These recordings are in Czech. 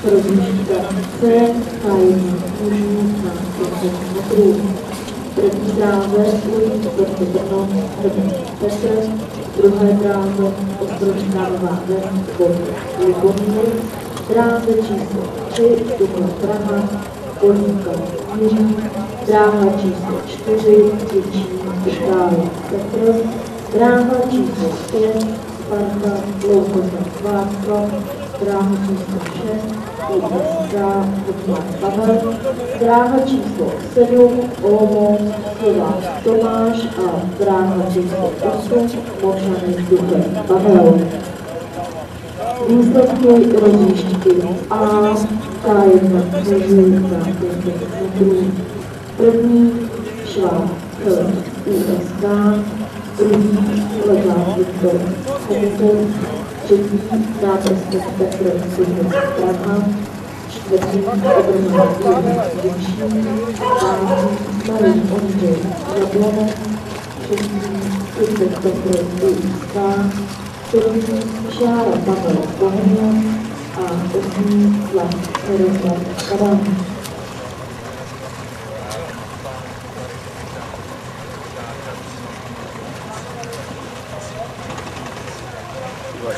Rozliška C, hájení mužů na 500 metrů. První dráze ulic Brno Brno, první Petr, druhé dráze Ostrovská Nová Ves, Lubomír, dráze číslo 3, Dukla Praha, Políka Jiří, dráha číslo 4, Děčín, Itálii Petr, dráha číslo 5, Sparta, Loukota Václav, dráha číslo 6, USK, Hutmán Pavel, dráha číslo 7, Olomouc, Slovák Tomáš a dráha číslo 8, Mošany Duchem Pavel. Výsledky rozjížďky A, K1 mužů na 500 metrů. První Šváb USK, druhý Legát Viktor Komutel, třetí náměstek Petr Sudnes Praha, čtvrtý Obrana Děčín, pátý Marin Ondřej Jablonec, šestý Josef Petr USK, sedmý Šára Pavel Bohemia a osmý Slav Miroslav Kavan.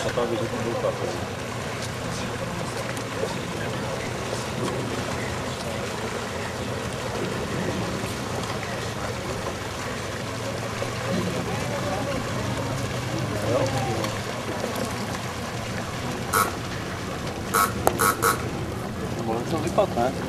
Só para ver se não papel. Agora não vypadne.